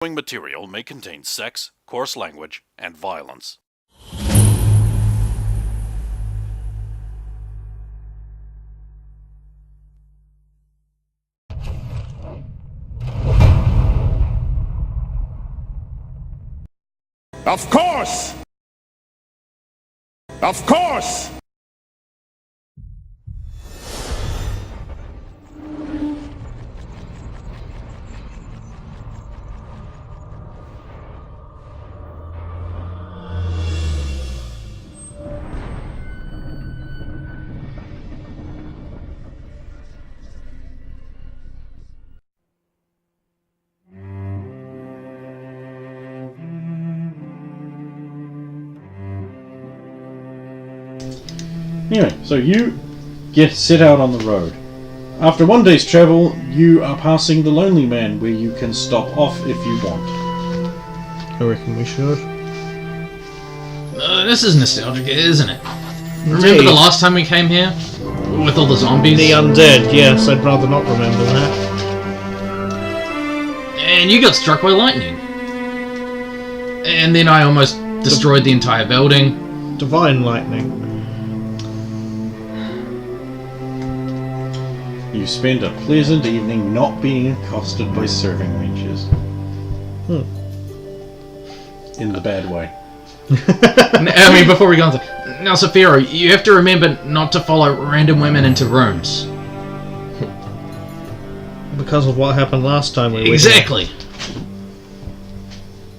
following material may contain sex, coarse language, and violence. Of course! Of course! Anyway, so you set out on the road. After one day's travel, you are passing the Lonely Man, where you can stop off if you want. I reckon we should. This is nostalgic, isn't it? Remember the last time we came here? With all the zombies? The undead, yes, I'd rather not remember that. And you got struck by lightning. And then I almost destroyed the entire building. Divine lightning. You spend a pleasant evening not being accosted by serving wenches. In the bad way. I mean, before we go on to... Now, Saphira, you have to remember not to follow random women into rooms. Because of what happened last time we were Exactly. here.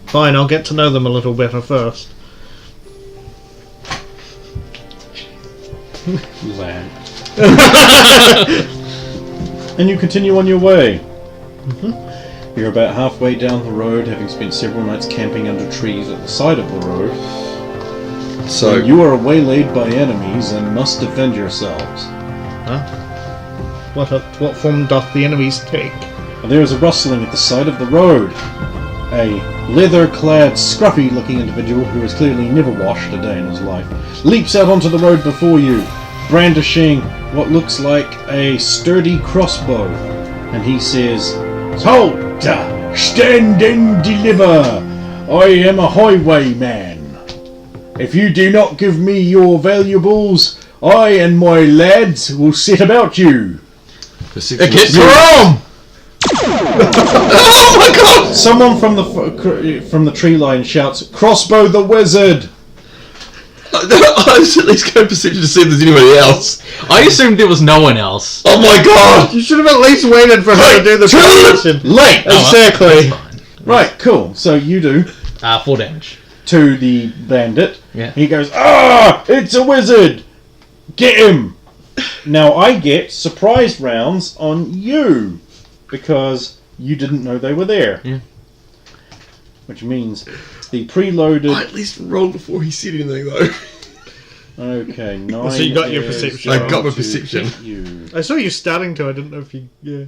Fine, I'll get to know them a little better first. Land. And you continue on your way. You're about halfway down the road, having spent several nights camping under trees at the side of the road. So you are waylaid by enemies and must defend yourselves. Huh? What form doth the enemies take? There is a rustling at the side of the road. A leather-clad, scruffy-looking individual who has clearly never washed a day in his life leaps out onto the road before you, brandishing what looks like a sturdy crossbow, and he says, "Halt! Stand and deliver! I am a highwayman. If you do not give me your valuables, I and my lads will set about you." Get Jerome! Oh my god! Someone from the tree line shouts, "Crossbow the wizard!" I should at least go perception to see if there's anybody else. I assumed there was no one else. Oh my god! You should have at least waited for her to do the presentation. Late! Exactly. Right, cool. So you do 4 damage. to the bandit. Yeah. He goes, "Ah! It's a wizard! Get him!" Now I get surprise rounds on you, because you didn't know they were there. Yeah. Which means the preloaded... I at least rolled before he said anything though. Okay, 9 So you got your is perception. I going got my to perception. hit you. I saw you starting to, I didn't know if you... Yeah.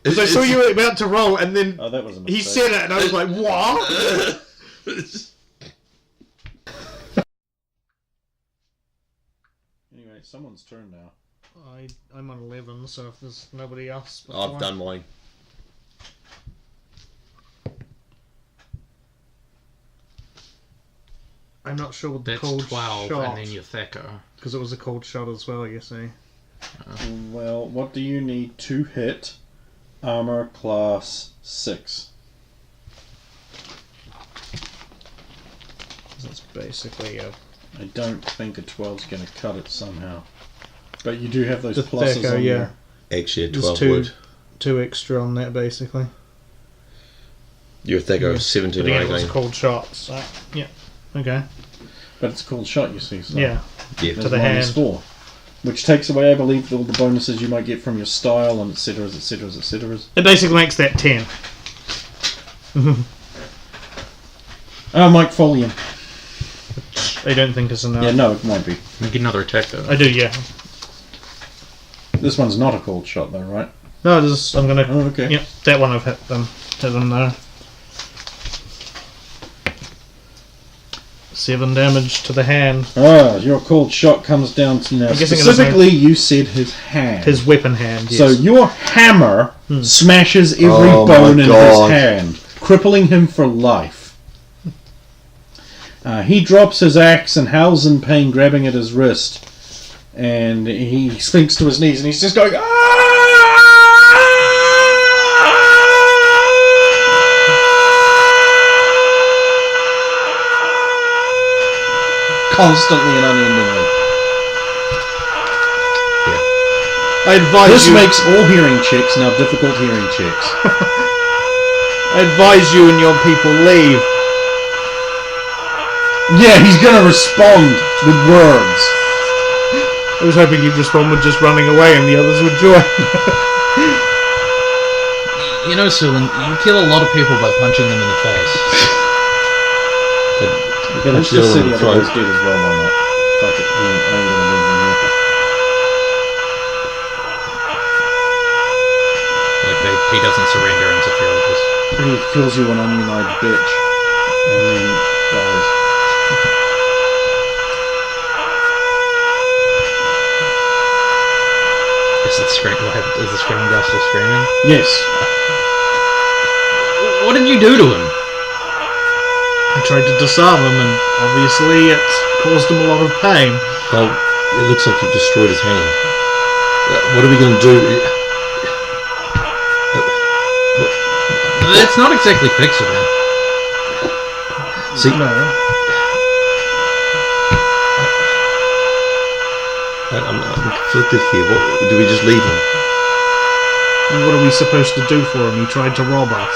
Because I saw you were about to roll, and then Oh, that was a mistake. he said it, and I was like, what? Anyway, it's someone's turn now. I'm on 11, so if there's nobody else... I've done mine. I'm not sure with the That's cold 12, shot. and then your Thacker. Because it was a cold shot as well, you see. Well, what do you need to hit armor class 6? That's basically a... I don't think a 12's going to cut it somehow. But you do have those The pluses Thacker, on yeah. there. Actually, a There's 12 two, would. 2 extra on that, basically. You're a Thacker of 17 But or again, it was a 18. cold shot, so... Yeah. Okay. But it's a cool shot, you see. So Yeah. Yeah. there's to the minus hand. 4. Which takes away, I believe, all the bonuses you might get from your style and etc. etc. etc. It basically makes that 10. Mike Folian. I don't think it's enough. Yeah, no, it might be. You get another attack, though. I do, yeah. This one's not a cold shot, though, right? No, this, I'm gonna... Oh, okay. Yep, that one I've hit them there. 7 damage to the hand. Your cold shot comes down to now. I'm guessing it Specifically, you said his hand. His weapon hand, yes. So your hammer smashes every Oh my bone in his God. hand. crippling him for life. He drops his axe and howls in pain, grabbing at his wrist. And he sinks to his knees and he's just going, constantly and unendingly. I advise This you. makes all hearing checks now difficult hearing checks. I advise you and your people leave. Yeah, he's gonna respond with words. I was hoping you'd respond with just running away and the others would join. You know, Sulin, you kill a lot of people by punching them in the face. Okay, let's just say the other guy's dead as well, why not? Fuck it, I ain't gonna leave him here. Like, he doesn't surrender and Saphira just... He kills you an onion-eyed bitch, and then dies. Is the scream guy still screaming? Yes. What did you do to him? I tried to disarm him and obviously it caused him a lot of pain. Well, it looks like you've destroyed his hand. What are we going to do? It's not exactly fixable. See, No. I'm conflicted here. What, do we just leave him? What are we supposed to do for him? He tried to rob us.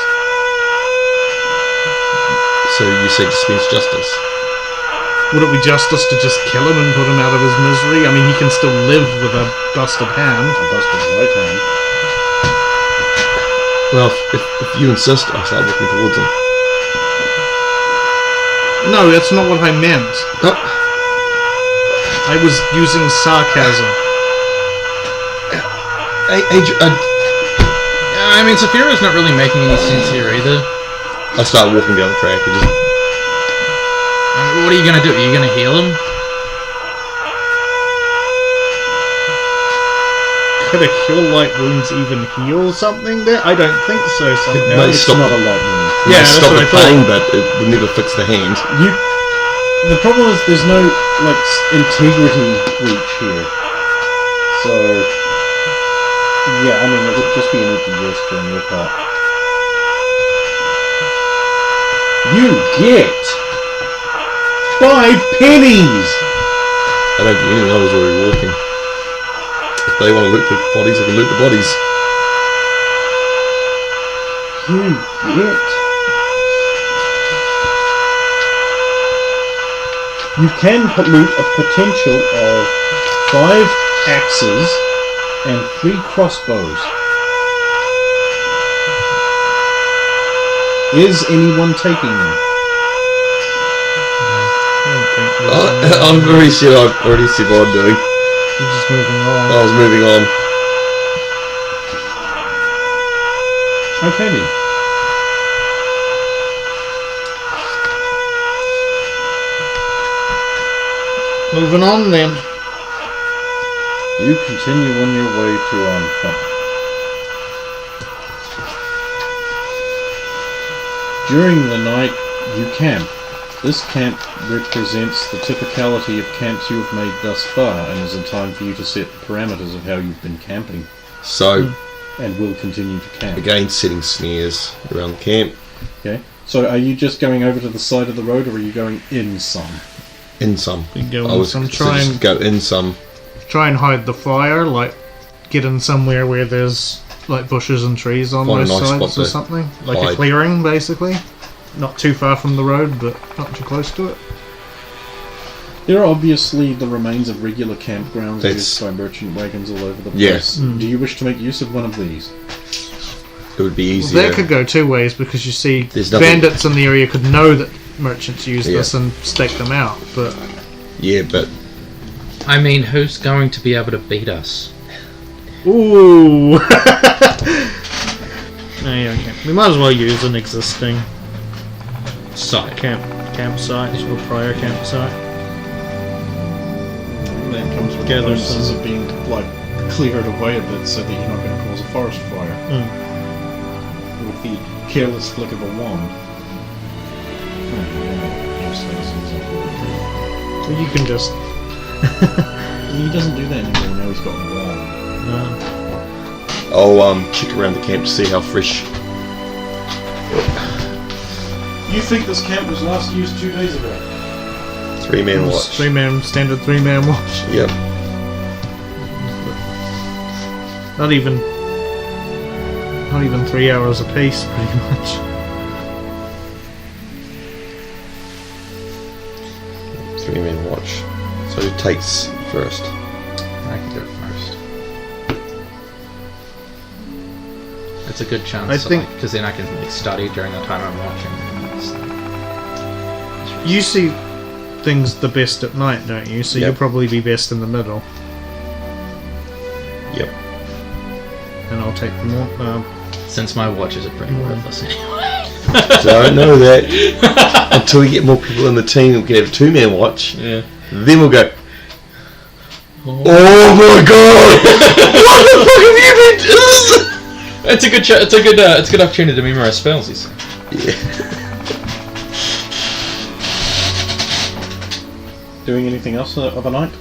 So you say dispense justice? Would it be justice to just kill him and put him out of his misery? I mean, he can still live with a busted hand. A busted right hand. Well, if you insist, I'll start working towards him. No, that's not what I meant. Oh, I was using sarcasm. I mean, Saphira's not really making any sense here either. I start walking down the track and just... What are you gonna do? Are you gonna heal him? Could a cure light wounds even heal something there? I don't think so. Somehow. might It's stop not the- a light wound. Yeah, Might that's stop what the I thought. pain, but it would never fix the hand. The problem is there's no, like, integrity breach here. So, yeah, I mean, it would just be an empty gesture on your part. You get 5 pennies! I don't think anyone knows where we're walking. If they want to loot the bodies, they can loot the bodies. You get... You can loot a potential of 5 axes and 3 crossbows. Is anyone taking them? I'm very sure I've already seen what I'm doing. You're just moving on. I was moving on. Okay then. Moving on then. You continue on your way to Arnfunk. During the night, you camp. This camp represents the typicality of camps you have made thus far, and is a time for you to set the parameters of how you've been camping, So, and will continue to camp. again, setting snares around the camp. Okay. So, are you just going over to the side of the road, or are you going in some? In some. We go I in was some, so just go in some. try and hide the fire, like get in somewhere where there's like bushes and trees on Find a both nice spot sides or to something. Like a hide. clearing, basically. Not too far from the road, but not too close to it. There are obviously the remains of regular campgrounds That's- used by merchant wagons all over the place. Yes. Do you wish to make use of one of these? It would be Well, easier. that could go two ways, because you see There's nothing- bandits in the area could know that merchants use Yeah. this and stake them out, but Yeah, but I mean, who's going to be able to beat us? ooh. Yeah, okay. We might as well use an existing Site. campsite or prior campsite. That comes with Gather bonuses some- of being, like, cleared away a bit so that you're not going to cause a forest fire. with the careless flick of a wand. Well, you can just... He doesn't do that anymore, now he's got a wand. I'll check around the camp to see how fresh. You think this camp was last used 2 days ago? 3-man watch. Standard 3-man watch. Yep. Not even 3 hours apiece, pretty much. Three-man watch. So who takes first? I can do it first. It's a good chance, I think- because then I can study during the time I'm watching. You see things the best at night, don't you? So Yep. you'll probably be best in the middle. Yep. And I'll take the more... Since my watches are pretty worthless anyway. Don't know that until we get more people in the team. We can have a 2-man watch. Yeah. Then we'll go. Oh my god! What the fuck have you been doing? It's a good opportunity to memorize spells. You see. Yeah. Doing anything else of a night?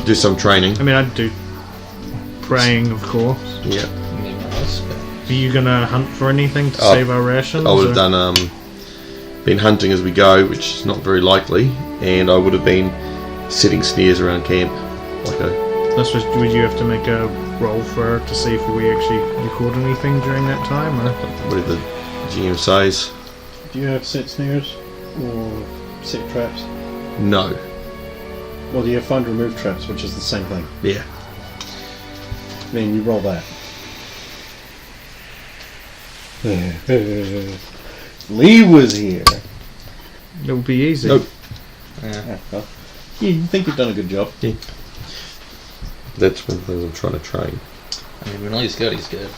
Do some training. I mean, I'd do praying, of course. Yeah. Memorize spells. Are you gonna hunt for anything to save our rations? I would have or- done been hunting as we go, which is not very likely, and I would have been setting snares around camp. That's what, would you have to make a roll for to see if we actually record anything during that time? Or? Whatever the GM says. Do you have set snares? Or set traps? No. Well, do you have find remove traps, which is the same thing? Yeah. Then you roll that. Lee was here. It would be easy. Nope. Yeah, well, you think you've done a good job. Yeah. That's one of the things I'm trying to train. I mean, when Lee's good, he's good.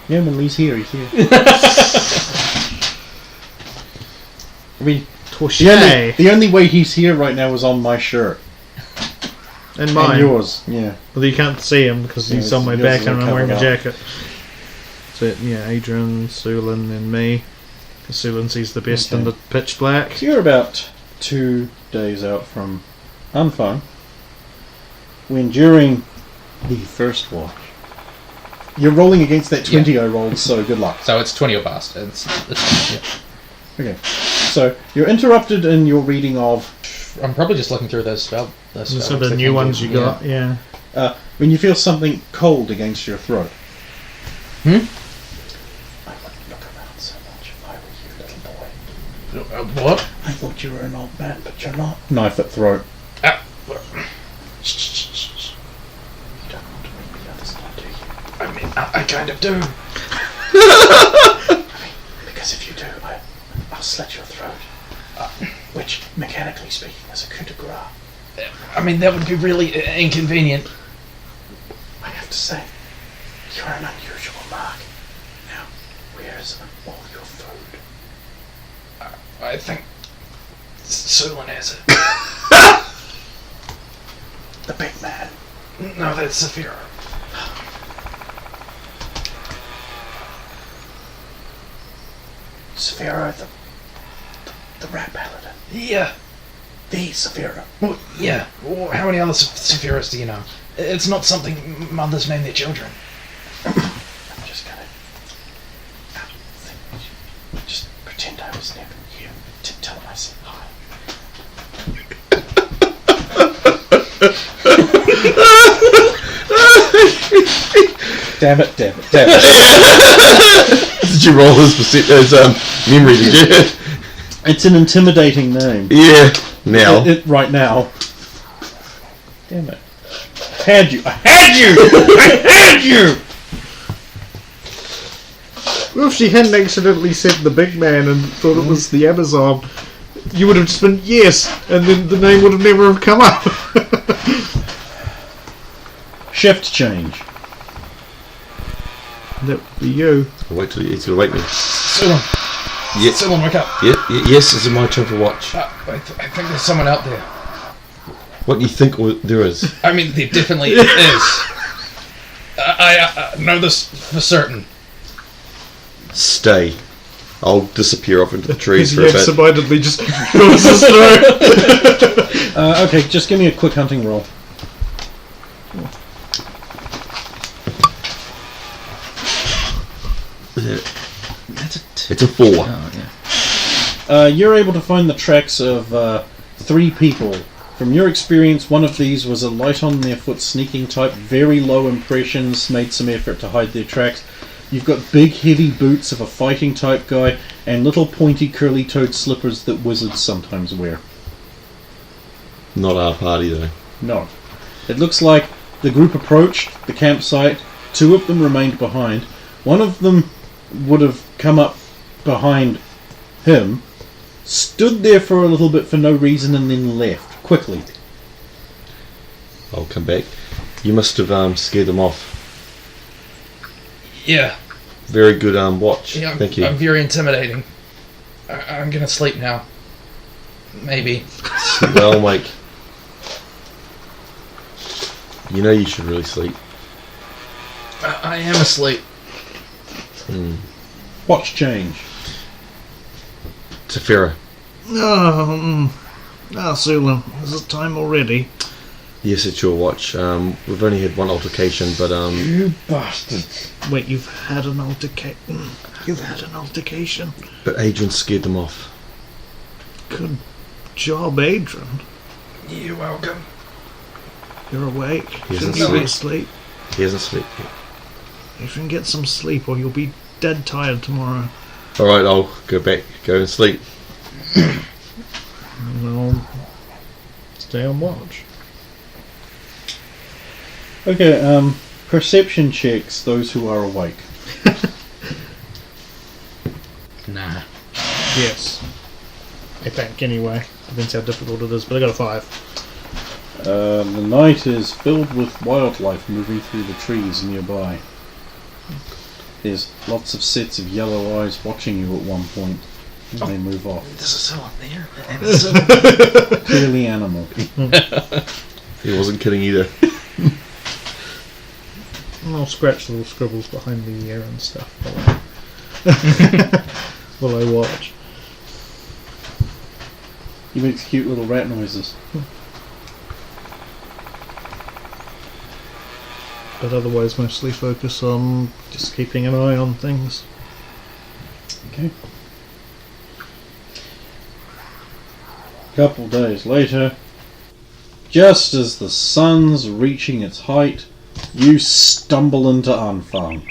Yeah, when Lee's here, he's here. I mean, Touche. the only way he's here right now is on my shirt. And mine. And yours, yeah. Well, you can't see him because Yeah, he's on my yours back is and I'm wearing a covered up. jacket. So, yeah, Adrian, Sulin, and me. Because Sulin sees the best in Okay. the pitch black. So you're about 2 days out from Unfung, when during the first watch, you're rolling against that 20 I rolled, so good luck. So it's 20 or bust. It's yeah. Okay, so you're interrupted in your reading of I'm probably just looking through those spells. So the new ones you got, yeah. when you feel something cold against your throat. I wouldn't look around so much if I were you, little boy. What? I thought you were an old man, but you're not. Knife at throat. Shh. You don't want to make the others know, do you? I mean, I kind of do. Because if you do, I'll slit your throat. Which, mechanically speaking, is a coup de grace. I mean, that would be really inconvenient. I have to say, you're an unusual mark. Now, where's all your food? I think Sulin has it. The big man. No, that's Saphira. Saphira, the rat paladin. Yeah. The Saphira. Well, yeah. Well, how many other Saphiras do you know? It's not something mothers name their children. I'm just gonna... Just pretend I was never here. Tell him I said hi. Damn it. Did you roll his memory, did you? It's an intimidating name. Yeah. Now. Right now. Damn it. I had you! Well, if she hadn't accidentally said the big man and thought it was the Amazon, you would have just been yes, and then the name would have never have come up. Shift change. That would be you. I'll wait till he's gonna wake me. Sulin. Yeah. Sulin, wake up. Yes, this is my turn for watch. I think there's someone out there. What do you think there is? I mean, there definitely is. I know this for certain. Stay. I'll disappear off into the trees He for a bit. absentmindedly just goes his throat. Okay, just give me a quick hunting roll. That's a It's a 4. Oh, yeah. You're able to find the tracks of 3 people. From your experience, one of these was a light on their foot sneaking type, very low impressions, made some effort to hide their tracks. You've got big heavy boots of a fighting type guy, and little pointy curly toed slippers that wizards sometimes wear. Not our party though. No. It looks like the group approached the campsite, 2 of them remained behind. One of them would have come up behind him, stood there for a little bit for no reason, and then left quickly. I'll come back. You must have scared them off. Yeah. Very good watch. Yeah, Thank you. I'm very intimidating. I'm gonna sleep now. Maybe. Well, Mike. You know you should really sleep. I am asleep. Watch change. Tefera. Sula, is it time already? Yes, it's your watch. We've only had one altercation, but You bastards. Wait, you've had an altercation? You've had an altercation? but Adrian scared them off. Good job, Adrian. You're welcome. You're awake. Yes, Shouldn't that's you be right. asleep? He hasn't slept yet. Adrian, get some sleep or you'll be dead tired tomorrow. All right, I'll go and sleep. And I'll stay on watch. Okay, perception checks, those who are awake. Nah. Yes. I think, anyway. Depends how difficult it is, but I got a 5. The night is filled with wildlife moving through the trees nearby. There's lots of sets of yellow eyes watching you at one point, and they move off. There's a cell up there. Clearly animal. He wasn't kidding either. And I'll scratch little scribbles behind the ear and stuff while I watch. He makes cute little rat noises. But otherwise mostly focus on just keeping an eye on things. Okay. Couple days later, just as the sun's reaching its height, you stumble into Anfang.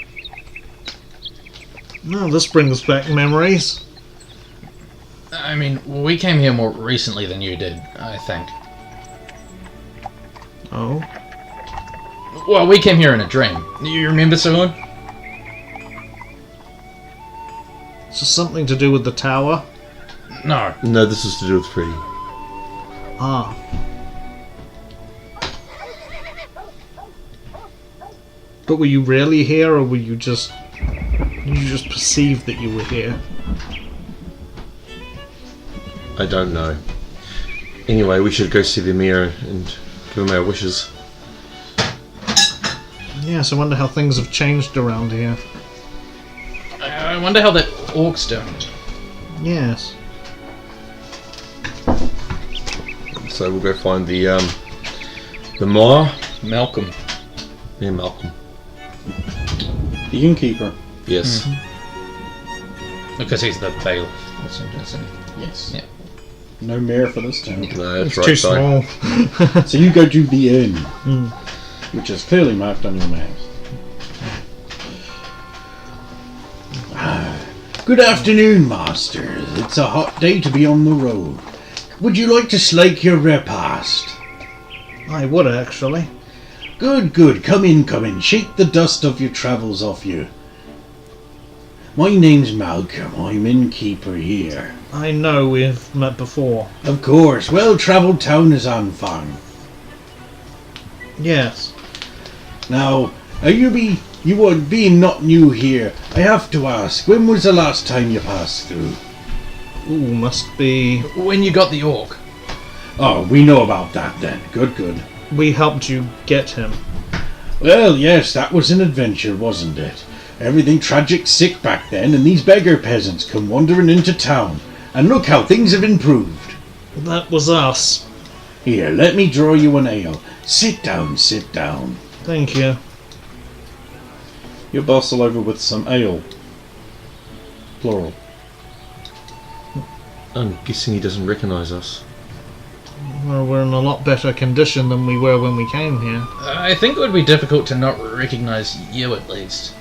No, this brings back memories. I mean, we came here more recently than you did, I think. Oh? Well, we came here in a dream. You remember, Sulan? Is this something to do with the tower? No. No, this is to do with Freddy. Ah. But were you really here, or were you just... Did you just perceive that you were here? I don't know. Anyway, we should go see the mirror and give him our wishes. Yes, I wonder how things have changed around here. I wonder how that orc's doing. Yes. So we'll go find the Mar. Malcolm. Yeah, Malcolm. The innkeeper. Yes. Because he's the bailiff. That's interesting. Yes. Yeah. No mayor for this town. No, that's It's right. too sorry. small. So you go to the inn, which is clearly marked on your maps. Good afternoon, masters. It's a hot day to be on the road. Would you like to slake your repast? I would, actually. Good, good. Come in, come in. Shake the dust of your travels off you. My name's Malcolm. I'm innkeeper here. I know we've met before. Of course. Well-travelled town is Anfang. Yes. Now, you are being not new here. I have to ask, when was the last time you passed through? Ooh, must be... When you got the orc. Oh, we know about that then. Good, good. We helped you get him. Well, yes, that was an adventure, wasn't it? Everything tragic sick back then, and these beggar peasants come wandering into town. And look how things have improved. That was us. Here, let me draw you an ale. Sit down, sit down. Thank you. You bustle over with some ale. Plural. I'm guessing he doesn't recognise us. Well, we're in a lot better condition than we were when we came here. I think it would be difficult to not recognize you at least.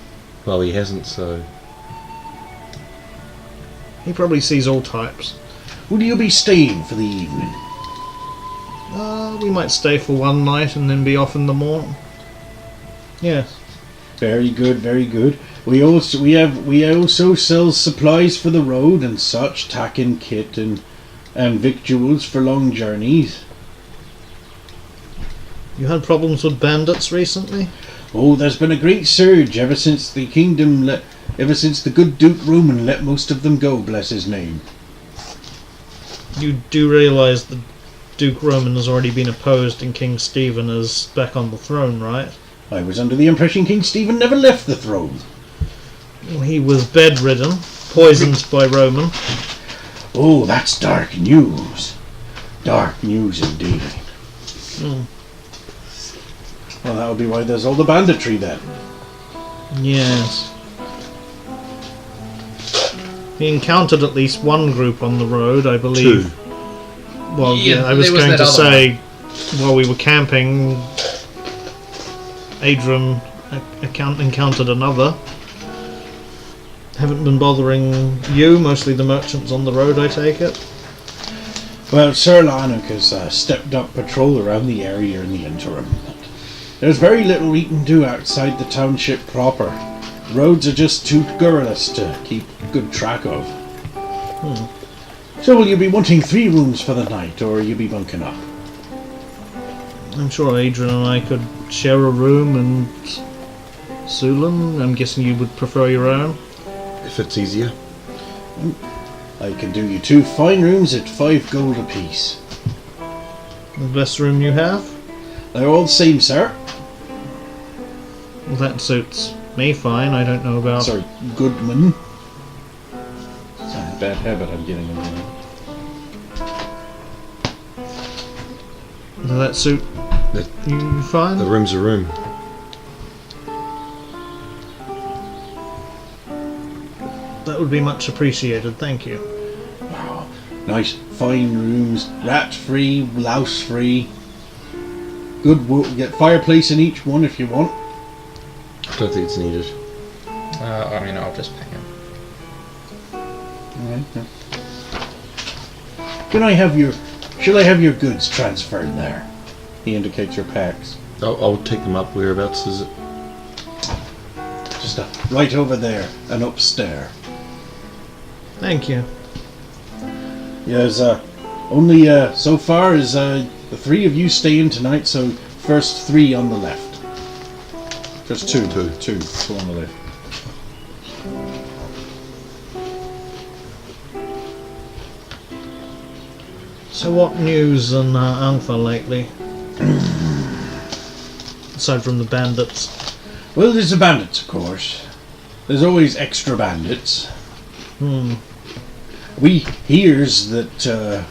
Well, he hasn't, so... He probably sees all types. Will you be staying for the evening? We might stay for one night and then be off in the morning. Yes. Very good, very good. We also sell supplies for the road and such, tacking kit and victuals for long journeys. You had problems with bandits recently? Oh, there's been a great surge ever since the good Duke Roman let most of them go, bless his name. You do realise the Duke Roman has already been opposed and King Stephen is back on the throne, right? I was under the impression King Stephen never left the throne. He was bedridden, poisoned by Roman. Oh, that's dark news. Dark news indeed. Well, that would be why there's all the banditry then. Yes. He encountered at least one group on the road, I believe. Two. Well, Yeah, yeah, I was there was going that to other say, while we were camping, Adrian encountered another. Haven't been bothering you, mostly the merchants on the road, I take it. Well, Sir Lanark has stepped up patrol around the area in the interim. There's very little we can do outside the township proper. The roads are just too garrulous to keep good track of. So will you be wanting 3 rooms for the night, or will you be bunking up? I'm sure Adrian and I could share a room, and Sulan, I'm guessing you would prefer your own? If it's easier. I can do you 2 fine rooms at 5 gold apiece. The best room you have? They're all the same, sir. Well, that suits me fine. I don't know about... Sorry, Goodman. It's a bad habit I'm getting in there. Does that suit you fine? The room's a room. That would be much appreciated, thank you. Wow. Nice, fine rooms, rat-free, louse-free. Good get fireplace in each one if you want. I don't think it's needed. I'll just pack him. Shall I have your goods transferred there? He indicates your packs. I'll take them up. Whereabouts is it? Just right over there and upstairs. Thank you. Yes, only so far as the 3 of you stay in tonight, so first 3 on the left. Just 2 on the left. So what news in Alpha lately? Aside from the bandits. Well, there's the bandits, of course. There's always extra bandits. We hears that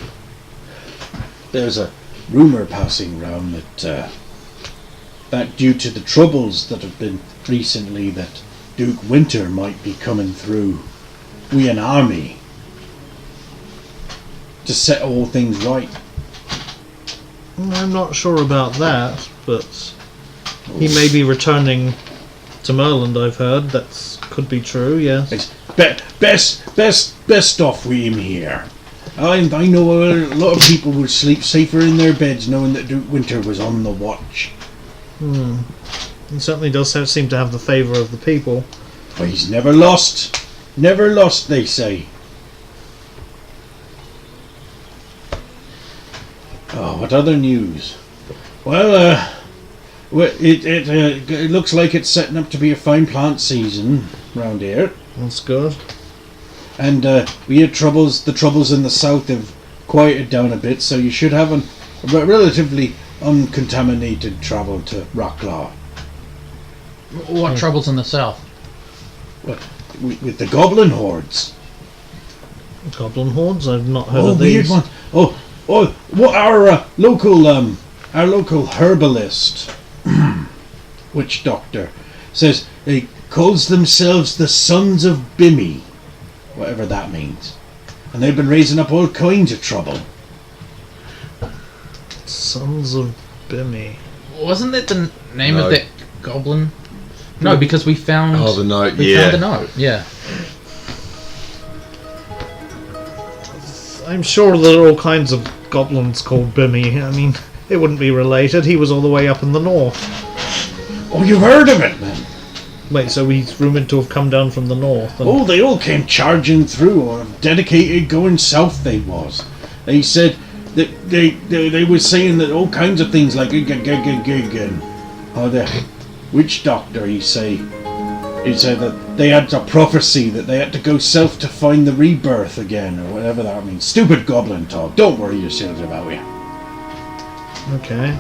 there's a rumour passing round that due to the troubles that have been recently, that Duke Winter might be coming through with an army to set all things right. I'm not sure about that, but he may be returning to Merland, I've heard. That could be true, yes. It's best off with him here. I know a lot of people would sleep safer in their beds knowing that Duke Winter was on the watch. He certainly does seem to have the favour of the people. Well, he's never lost. Never lost, they say. Oh, what other news? Well, it looks like it's setting up to be a fine plant season round here. That's good. And we had troubles. The troubles in the south have quieted down a bit, so you should have a relatively uncontaminated travel to Rocklaw. What troubles in the south? What, with the goblin hordes? Goblin hordes? I've not heard Oh, of weird these. one. Oh, what our local herbalist, witch doctor, says they calls themselves the Sons of Bimmy, whatever that means, and they've been raising up all kinds of trouble. Sons of Bimmy. Wasn't that the name No. of that goblin? No, because we found. Oh, the note. We Yeah. found the note. Yeah. I'm sure there are all kinds of goblins called Bimmy. I mean, it wouldn't be related. He was all the way up in the north. Oh, you've heard of it, then? Wait, so he's rumoured to have come down from the north. And Oh, they all came charging through, or dedicated going south they was. They said that they were saying that all kinds of things like and the witch doctor, he said that they had a prophecy that they had to go south to find the rebirth again, or whatever that means. Stupid goblin talk. Don't worry yourselves about it. Okay.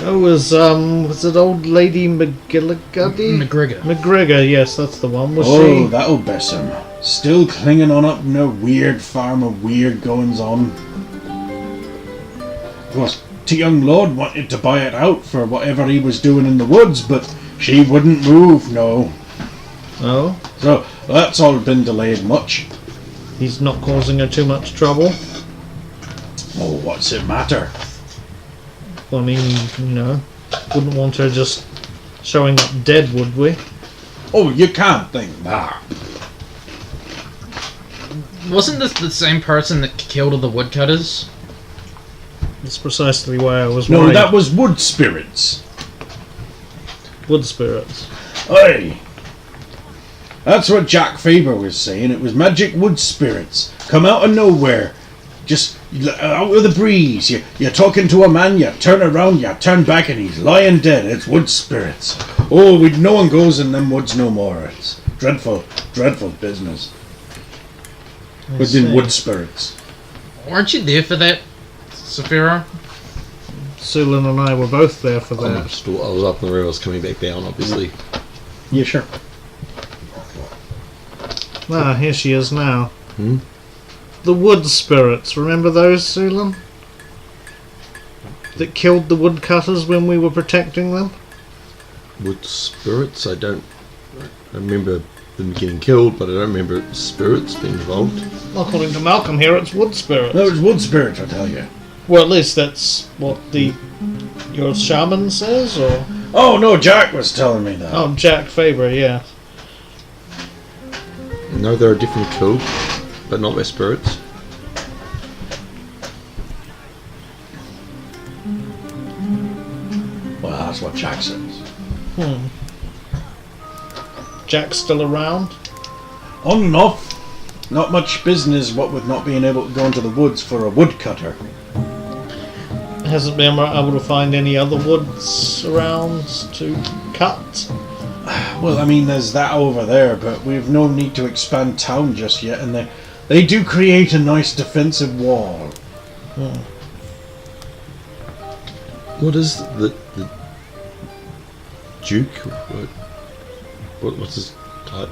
Oh, was it old Lady McGillicuddy? McGregor. McGregor, yes, that's the one. Was Oh, she? that'll bless him. Still clinging on up in a weird farm of weird goings on. Of course, the young lord wanted to buy it out for whatever he was doing in the woods, but she wouldn't move, no. Oh, So that's all been delayed much. he's not causing her too much trouble. Oh, what's it matter? Well, I mean, wouldn't want her just showing up dead, would we? Oh, you can't think that. Wasn't this the same person that killed all the woodcutters? That's precisely why I was No, worried. that was wood spirits. Wood spirits. Aye. That's what Jack Faber was saying. It was magic wood spirits. Come out of nowhere. Just out of the breeze. You're talking to a man, you turn around, you turn back, and he's lying dead. It's wood spirits. Oh, no one goes in them woods no more. It's dreadful, dreadful business. I With them see. wood spirits. Weren't you there for that, Saphira? Sulan and I were both there for I that. was up in the river, I was coming back down, obviously. Yeah, sure. Ah, here she is now. Hmm? The wood spirits, remember those, Sulan? That killed the woodcutters when we were protecting them? Wood spirits, I remember them getting killed, but I don't remember spirits being involved. According to Malcolm here, it's wood spirits. No, it's wood spirits, I tell you. Well, at least that's what your shaman says, or... Oh, no, Jack was telling me that. Oh, Jack Faber, yeah. No, they're definitely killed, but not by spirits. Well, that's what Jack says. Jack's still around? On and off. Not much business, what with not being able to go into the woods for a woodcutter. Hasn't been able to find any other woods around to cut? Well, I mean, there's that over there, but we've no need to expand town just yet, and they do create a nice defensive wall. What is the Duke? What's his type?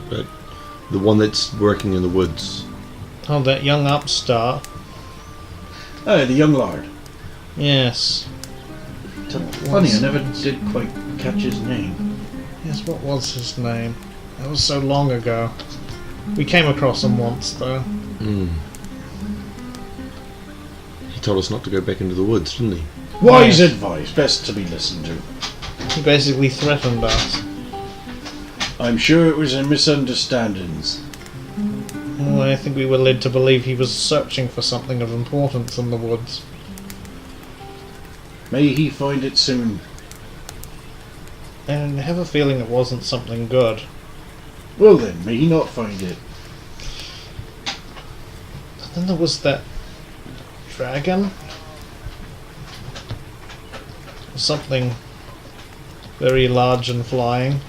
The one that's working in the woods. Oh, that young upstart. Oh, the young lord. Yes. Funny, I never did quite catch his name. Yes, what was his name? That was so long ago. We came across him once, though. He told us not to go back into the woods, didn't he? Wise advice, best to be listened to. He basically threatened us. I'm sure it was a misunderstandings. Well, I think we were led to believe he was searching for something of importance in the woods. May he find it soon. And I have a feeling it wasn't something good. Well then, may he not find it. But then there was that dragon. Something very large and flying.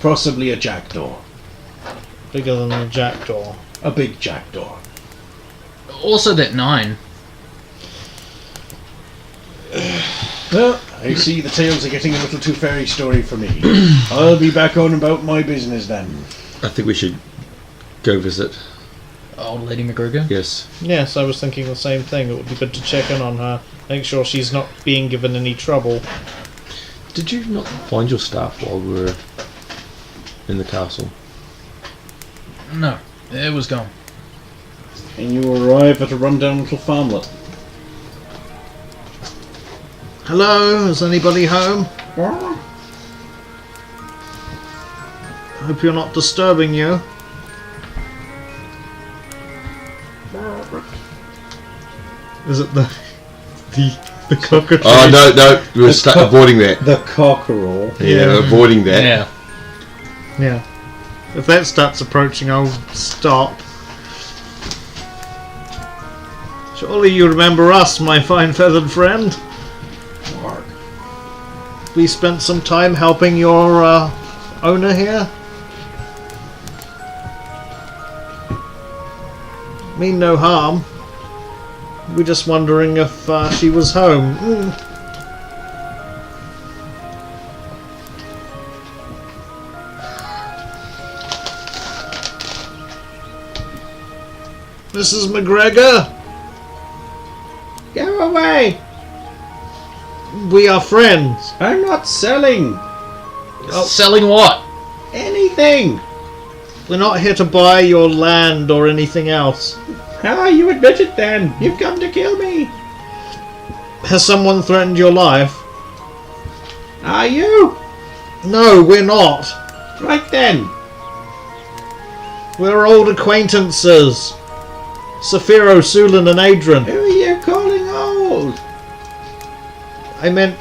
Possibly a jackdaw. Bigger than a jackdaw. A big jackdaw. Also that 9. Well, I see the tales are getting a little too fairy story for me. I'll be back on about my business then. I think we should go visit. Old Lady McGregor? Yes. Yes, I was thinking the same thing. It would be good to check in on her, make sure she's not being given any trouble. Did you not find your staff while we were in the castle? No, it was gone. And you arrive at a rundown little farmlet. Hello, is anybody home? Hope you're not disturbing you. Is it the cockatoo? Oh, no, we'll start avoiding that. The cockerel. Yeah, avoiding that. Yeah. Yeah. If that starts approaching, I'll stop. Surely you remember us, my fine feathered friend. We spent some time helping your owner here. Mean no harm. We're just wondering if she was home. Mrs. McGregor? Go away! We are friends. I'm not selling Selling what? anything! We're not here to buy your land or anything else. Ah, you admit it then! You've come to kill me! Has someone threatened your life? Are you? No, we're not. Right then! We're old acquaintances. Saphiro, Sulan and Adrian. Who are you calling old? I meant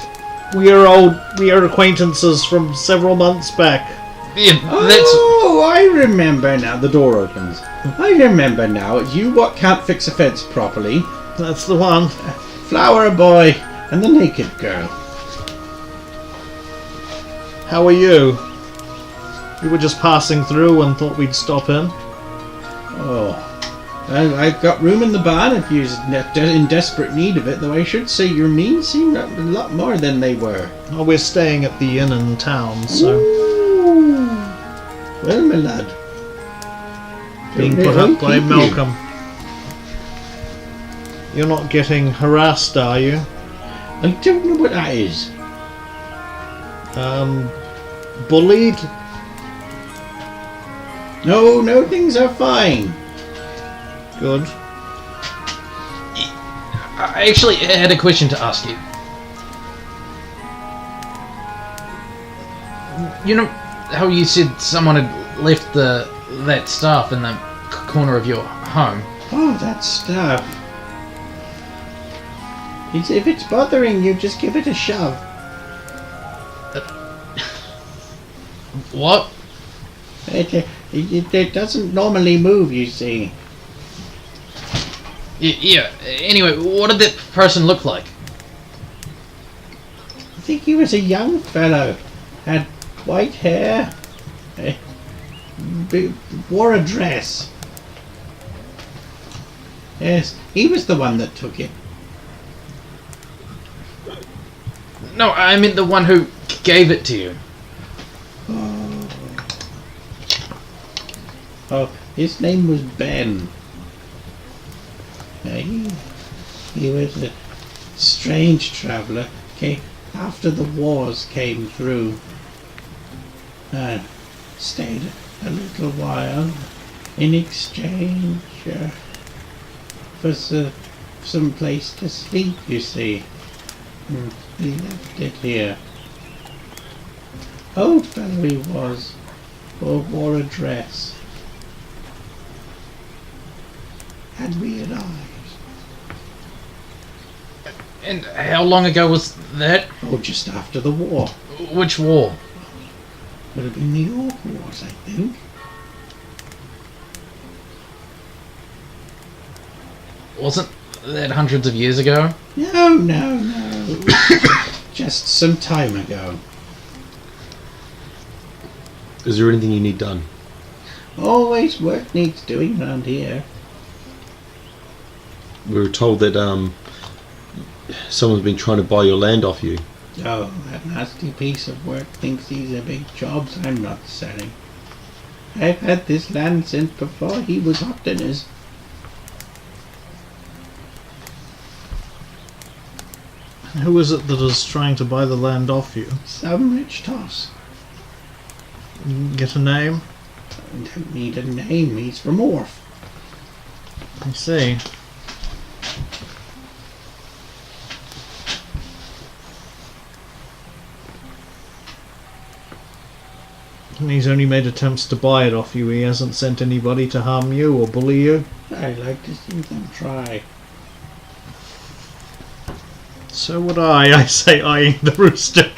we are acquaintances from several months back. Yeah, Oh, I remember now. The door opens. I remember now. You what can't fix a fence properly. That's the one. Flower boy and the naked girl. How are you? You were just passing through and thought we'd stop in. Oh. Well, I've got room in the barn if you're in desperate need of it, though I should say your means seem a lot more than they were. Oh, we're staying at the inn in town, so Ooh. Well, my lad. being put up by Malcolm. You're not getting harassed, are you? I don't know what that is. Bullied? No, things are fine. Good. I actually had a question to ask you. You know how you said someone had left that staff in the corner of your home? Oh, that stuff. If it's bothering you, just give it a shove. What? It doesn't normally move, you see. Yeah. Anyway, what did that person look like? I think he was a young fellow. Had white hair. Wore a dress. Yes, he was the one that took it. No, I meant the one who gave it to you. Oh, his name was Ben. He was a strange traveller. Came after the wars came through. Stayed a little while in exchange for some place to sleep, you see. He left it here. Old fellow he was, wore a dress. Had weird eyes. And how long ago was that? Oh, just after the war. Which war? Would have been the York Wars, I think. Wasn't that hundreds of years ago? No. Just some time ago. Is there anything you need done? Always work needs doing around here. We were told that someone's been trying to buy your land off you. Oh, that nasty piece of work thinks these are big jobs I'm not selling. I've had this land since before he was Optimus. Who is it that is trying to buy the land off you? Some rich toss. Get a name? I don't need a name, he's from Orf. I see. And he's only made attempts to buy it off you. He hasn't sent anybody to harm you or bully you. I like to see them try. So would I say, eyeing the rooster.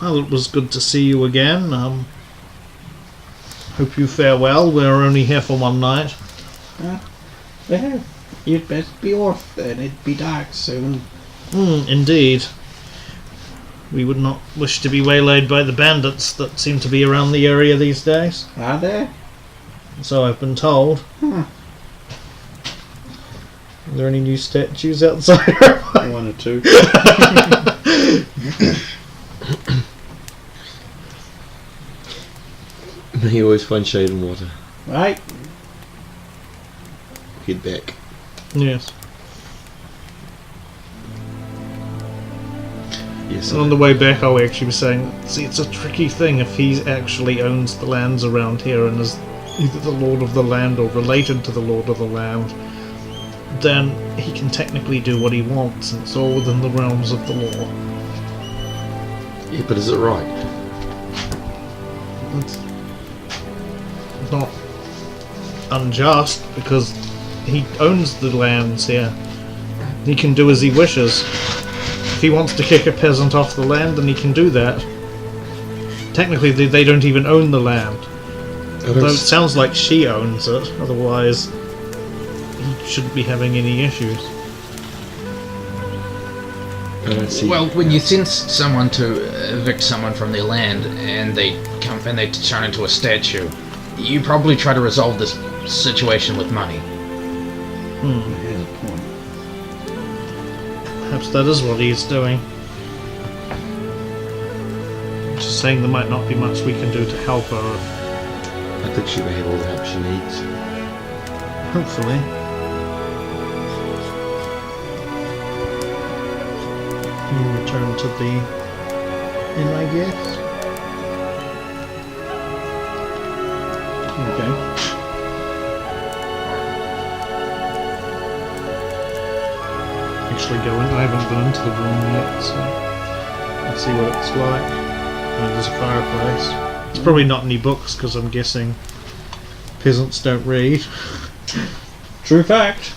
Well, it was good to see you again. Hope you fare well. We're only here for one night. Well, you'd best be off then. It'd be dark soon. Indeed. We would not wish to be waylaid by the bandits that seem to be around the area these days. Are there? So I've been told. Are there any new statues outside? One or two. He always finds shade and water. Right. Head back. Yes. Yes. On the way back, I'll actually be saying, see, it's a tricky thing if he actually owns the lands around here and is either the lord of the land or related to the lord of the land. Then he can technically do what he wants, and it's all within the realms of the law. Yeah, but is it right? It's not unjust, because he owns the lands here. He can do as he wishes. If he wants to kick a peasant off the land, then he can do that. Technically, they don't even own the land. Though it sounds like she owns it, otherwise he shouldn't be having any issues. I don't see. Well, when you send someone to evict someone from their land and they come and they turn into a statue, you probably try to resolve this situation with money. Here's a point. Perhaps that is what he's doing. Just saying there might not be much we can do to help her. I think she may have all the help she needs. Hopefully. You return to the inn, I guess. Okay. Actually go in. I haven't been into the room yet, so let's see what it's like. There's a fireplace. It's probably not any books because I'm guessing peasants don't read. True fact.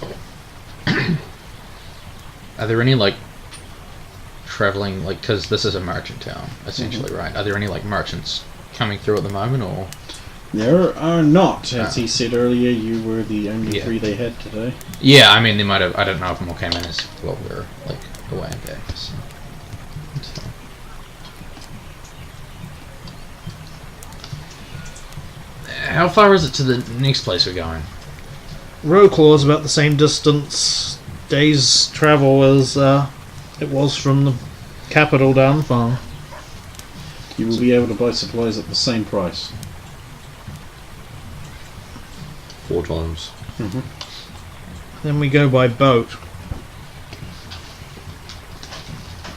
Are there any, like, traveling, like, because this is a merchant town, essentially, right? Are there any, like, merchants coming through at the moment, or...? There are not. As he said earlier, you were the only three they had today. Yeah, I mean, they might have, I don't know if more came in as well, we're, like, away and back, so... How far is it to the next place we're going? Roclaw is about the same distance, day's travel as it was from the capital down far. You will be able to buy supplies at the same price. 4 times. Then we go by boat.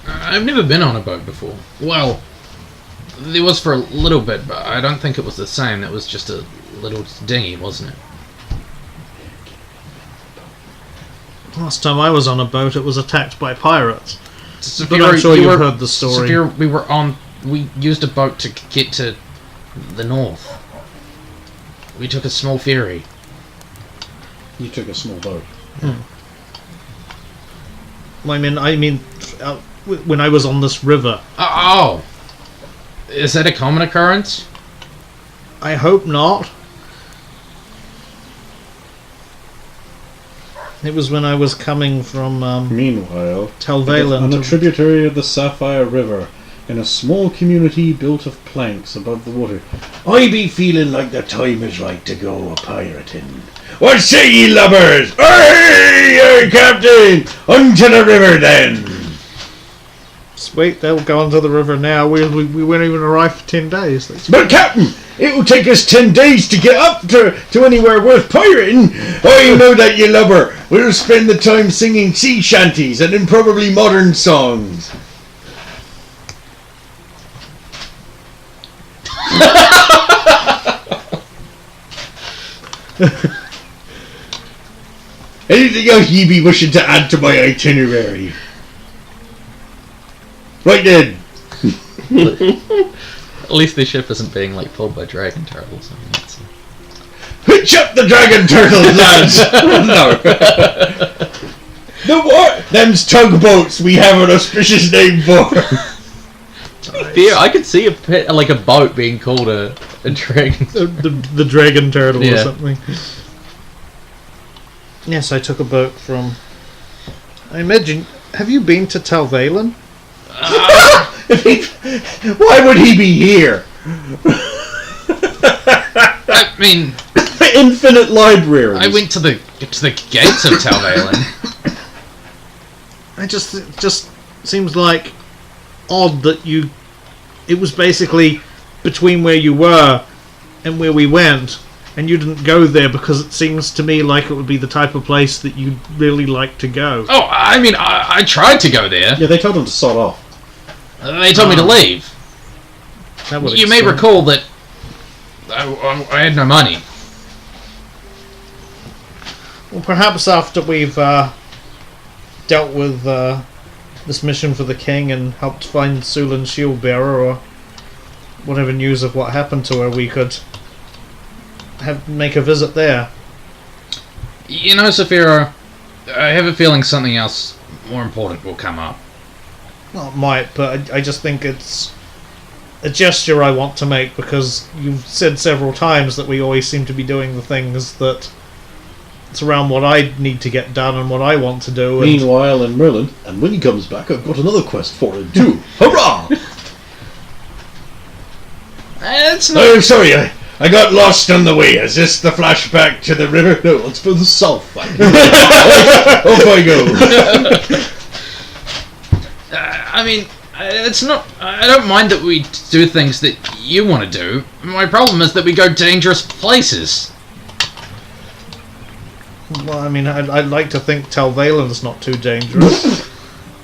I've never been on a boat before. Well, there was for a little bit, but I don't think it was the same. It was just a little dinghy, wasn't it? Last time I was on a boat, it was attacked by pirates. So But I'm sure you've heard the story. We used a boat to get to the north. We took a small ferry. You took a small boat. I mean, when I was on this river. Oh! Is that a common occurrence? I hope not. It was when I was coming from Meanwhile, Telvalen on a to... tributary of the Sapphire River, in a small community built of planks above the water. I be feeling like the time is right to go a-pirating. What say ye, lubbers? Hey, Captain! Unto the river, then! Sweet, they'll go onto the river now. We won't even arrive for 10 days. But, Captain, it will take us 10 days to get up to anywhere worth pirating. I know that, you lubber. We'll spend the time singing sea shanties and then probably modern songs. Anything else ye be wishing to add to my itinerary? Right then. At least the ship isn't being like pulled by dragon turtles. I mean, that's Hitch up the dragon turtles, lads! No. The what? Them's tugboats we have an auspicious name for. yeah, I could see a boat being called a dragon. The dragon turtle or Yeah. something. Yes, I took a boat from... I imagine... Have you been to Talvalen? Why would he be here? I mean, Infinite libraries. I went to the gates of Talvalen. It just seems like odd that you... It was basically between where you were and where we went, and you didn't go there because it seems to me like it would be the type of place that you'd really like to go. Oh, I mean, I tried to go there. Yeah, they told him to sod off. They told me to leave. That would You may explain. recall that I had no money. Well, perhaps after we've dealt with this mission for the king and helped find Sulan's shield bearer, or whatever news of what happened to her, we could make a visit there. You know, Saphira, I have a feeling something else more important will come up. Well, it might, but I just think it's a gesture I want to make, because you've said several times that we always seem to be doing the things that it's around what I need to get done and what I want to do. And Meanwhile, in Merlin, and when he comes back, I've got another quest for him too. Hurrah! It's not. Oh, sorry, I got lost on the way. Is this the flashback to the river? No, it's for the south. Off I go. I mean, it's not. I don't mind that we do things that you want to do. My problem is that we go dangerous places. well, I mean, I'd like to think Talvalen's not too dangerous.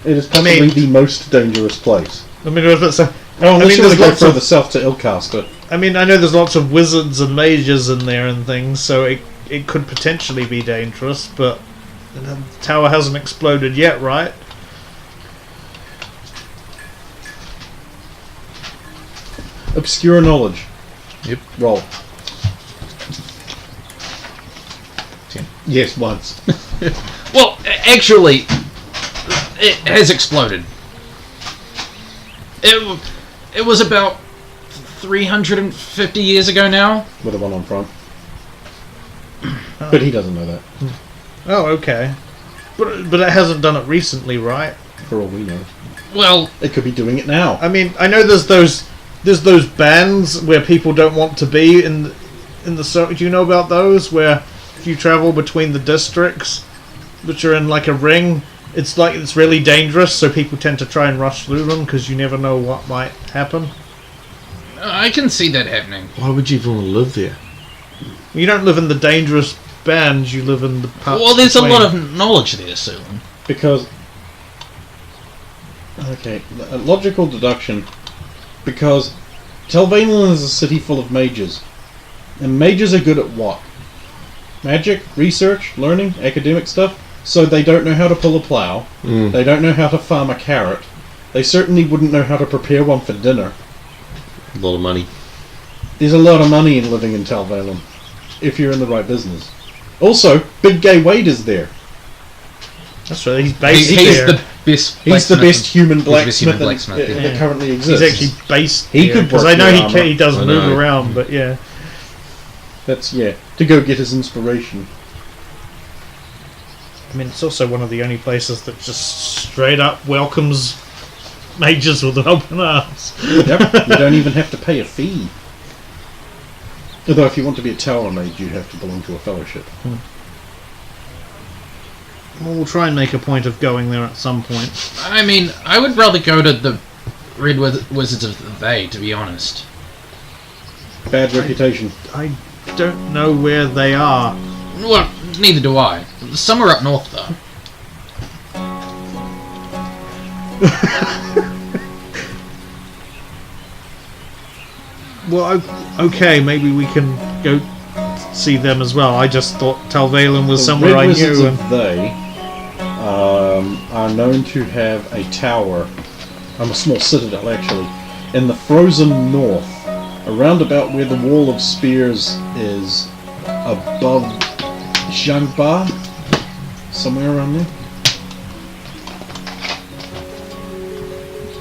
It is possibly the most dangerous place. I mean, if it's a, Unless you want to go lots further of, south to Ilcaster. I mean, I know there's lots of wizards and mages in there and things, so it could potentially be dangerous, but the tower hasn't exploded yet, right? Obscure knowledge. Yep. Roll. 10. Yes, once. Well, actually, it has exploded. It was about 350 years ago now. With the one on front. But he doesn't know that, Oh, okay. But it hasn't done it recently, right? for all we know. Well, It could be doing it now. I mean, I know there's those bands where people don't want to be in the. Do you know about those? Where if you travel between the districts, which are in like a ring, it's really dangerous. So people tend to try and rush through them because you never know what might happen. I can see that happening. Why would you even want to live there? You don't live in the dangerous bands. You live in the parts. Well, there's a between. lot of knowledge there, Sulan. Because... Okay, a logical deduction. Because Talvalen is a city full of mages. And mages are good at what? Magic? Research? Learning? Academic stuff? So they don't know how to pull a plough. They don't know how to farm a carrot. They certainly wouldn't know how to prepare one for dinner. A lot of money. There's a lot of money in living in Talvalen, if you're in the right business. Also, Big Gay Wade is there. That's right. He's based He's there. the best. He's the best human He's the best human blacksmith, blacksmith, that yeah. currently He's exists. actually based. He there, could because work I know your armor. he does I move know. around, but yeah. That's, yeah, to go get his inspiration. I mean, it's also one of the only places that just straight up welcomes mages with open arms. Yep, you don't even have to pay a fee. Although if you want to be a tower mage, you'd have to belong to a fellowship. Well, we'll try and make a point of going there at some point. I mean, I would rather go to the Red Wizards of the They, to be honest. Bad reputation. I don't know where they are. Well, neither do I. Some are up north, though. Well, okay, maybe we can go see them as well. I just thought Talvalen was somewhere I Wizards knew. of They are known to have a tower, a small citadel actually, in the frozen north, around about where the Wall of Spears is, above Zhangba, somewhere around there.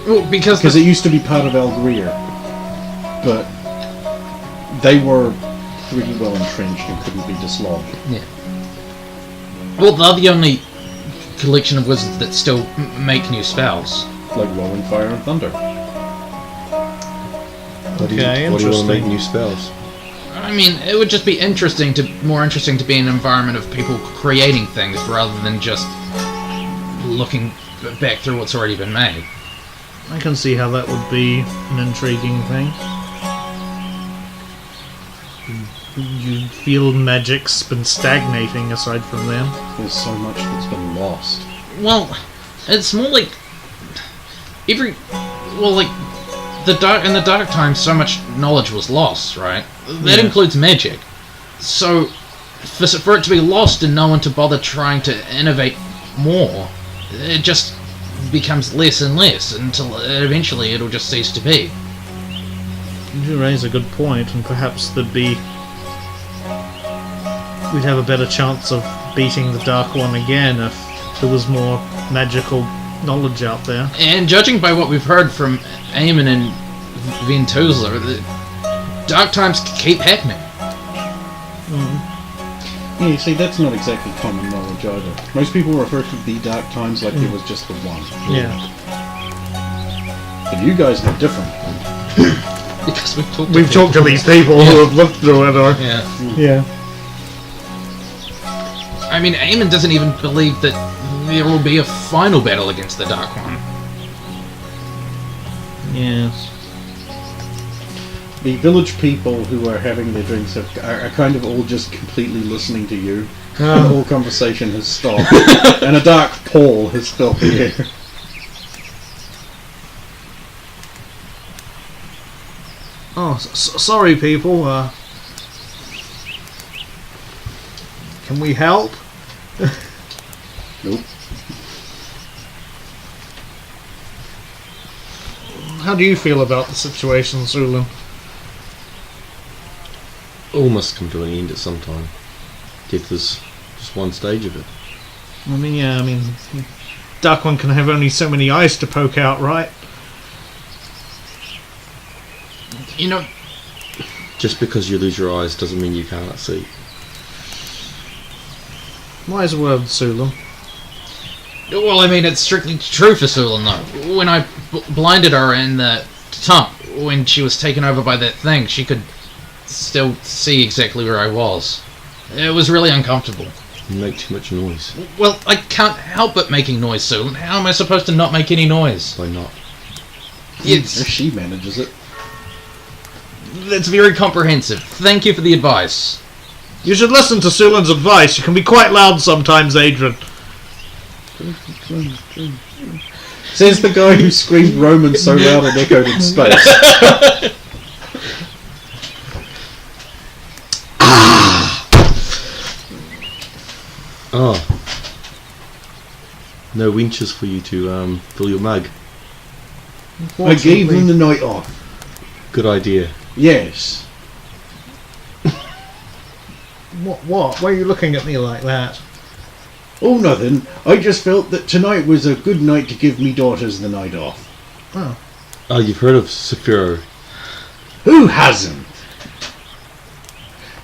Well, because Because it used to be part of Algreer, but they were pretty well entrenched and couldn't be dislodged. yeah. Well, they're the only collection of wizards that still make new spells. Like Rolling Fire and Thunder. What do you Okay, want to make interesting. new spells? I mean, it would just be more interesting to be in an environment of people creating things rather than just looking back through what's already been made. I can see how that would be an intriguing thing. You feel magic's been stagnating aside from them. There's so much that's been lost. Well, it's more like in the dark times, so much knowledge was lost, right? That Yeah. includes magic. So, for it to be lost and no one to bother trying to innovate more, it just becomes less and less until eventually it'll just cease to be. You raise a good point, and perhaps we'd have a better chance of beating the Dark One again if there was more magical knowledge out there. And judging by what we've heard from Eamon and Ventuzla, the dark times keep happening. Yeah, you see, that's not exactly common knowledge either. Most people refer to the Dark Times like there was just the one. Yeah. But you guys are different. Because We've talked to these people who have looked through it, or... Yeah. Yeah. I mean, Eamon doesn't even believe that there will be a final battle against the Dark One. Yes. The village people who are having their drinks are kind of all just completely listening to you. All conversation has stopped. And a dark pall has filled the air. Oh, sorry, people. Can we help? Nope. How do you feel about the situation, Zulun? All must come to an end at some time. Death is just one stage of it. I mean, Dark One can have only so many eyes to poke out, right? You know, Just because you lose your eyes doesn't mean you cannot see. Wise word, Zulun. well, I mean, it's strictly true for Sulan, though. When I blinded her in the tump, when she was taken over by that thing, she could still see exactly where I was. It was really uncomfortable. You make too much noise. Well, I can't help but making noise, Sulan. How am I supposed to not make any noise? Why not? If It's she manages it. That's very comprehensive. Thank you for the advice. You should listen to Zulun's advice. You can be quite loud sometimes, Adrian. Says the guy who screamed Roman so loud it echoed in space. Ah. No winches for you to fill your mug. I gave them the night off. Good idea. Yes. What? Why are you looking at me like that? Oh, nothing. I just felt that tonight was a good night to give me daughters the night off. Oh. Oh, you've heard of Saphiro. Who hasn't?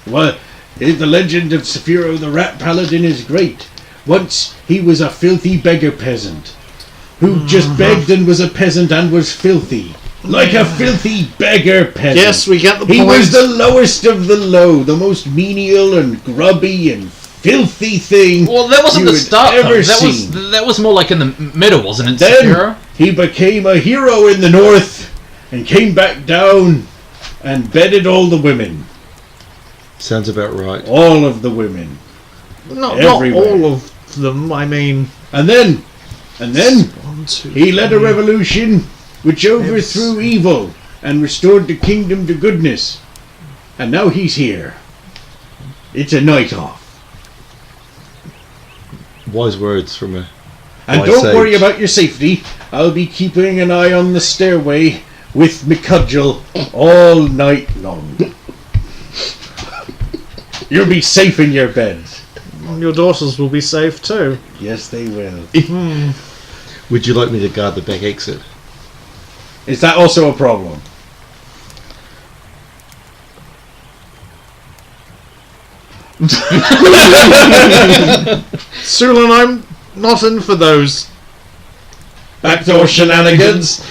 Well, the legend of Saphiro the Rat Paladin is great. Once he was a filthy beggar peasant, who just begged and was a peasant and was filthy. Like a filthy beggar peasant. Yes, we get the He point. was the lowest of the low, the most menial and grubby and filthy thing Well, that wasn't you the had start, though. ever That seen. was more like in the middle, wasn't it, Then Sekiro? he became a hero in the north and came back down and bedded all the women. Sounds about right. All of the women. Not everywhere. all of them, I mean... And then 1, 2, he led a 3. revolution which overthrew evil and restored the kingdom to goodness. And now he's here. It's a night off. Wise words from a And wise don't sage. worry about your safety. I'll be keeping an eye on the stairway with me cudgel all night long. You'll be safe in your beds. Your daughters will be safe too. Yes, they will. Would you like me to guard the back exit? Is that also a problem? Sulan, I'm not in for those. Backdoor shenanigans.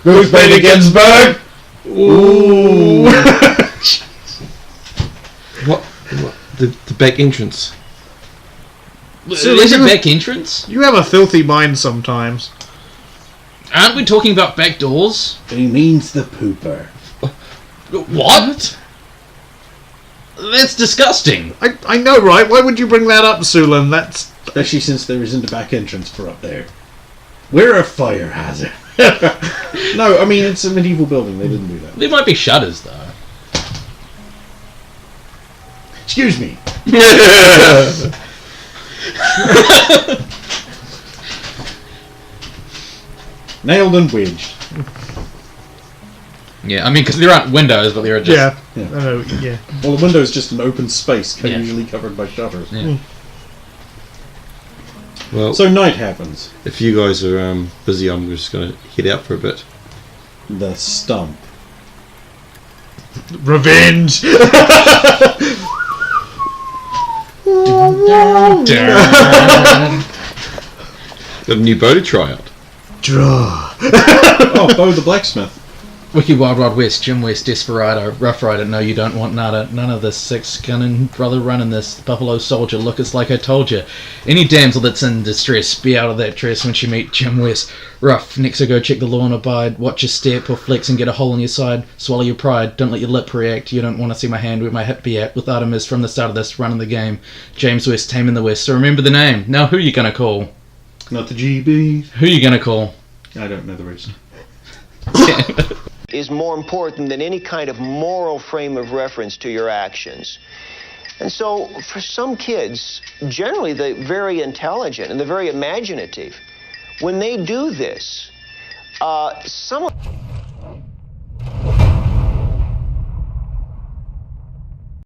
Ruth Bader Ginsburg. Ooh. What? The back entrance. So There's a you- back entrance? You have a filthy mind sometimes. Aren't we talking about back doors? He means the pooper. What? That's disgusting. I know, right? Why would you bring that up, Sulan? That's... Especially since there isn't a back entrance for up there. We're a fire hazard. No, I mean, it's a medieval building. They didn't do that. There might be shutters, though. Excuse me. Nailed and wedged. Yeah, I mean, because there aren't windows, but there are just... Yeah. Yeah. I know, yeah. Well, the window's just an open space, Yeah. usually covered by shutters. Yeah. Well, So night happens. if you guys are busy, I'm just going to head out for a bit. The stump. Revenge! Got a new bow to try out. Draw. Oh, Bo the blacksmith. Wiki Wild Wild West, Jim West, Desperado, Rough Rider, no you don't want none of this, six gunning brother running this, Buffalo Soldier, look it's like I told you. Any damsel that's in distress, be out of that dress when she meet Jim West. Rough, next so go check the law and abide, watch your step or flex and get a hole in your side, swallow your pride, don't let your lip react, you don't want to see my hand where my hip be at, with Artemis from the start of this, running the game. James West, taming the West, so remember the name. Now who you gonna call? Not the GB. Who you gonna call? I don't know the reason. Is more important than any kind of moral frame of reference to your actions. And so for some kids, generally they're very intelligent and they're very imaginative. When they do this, some of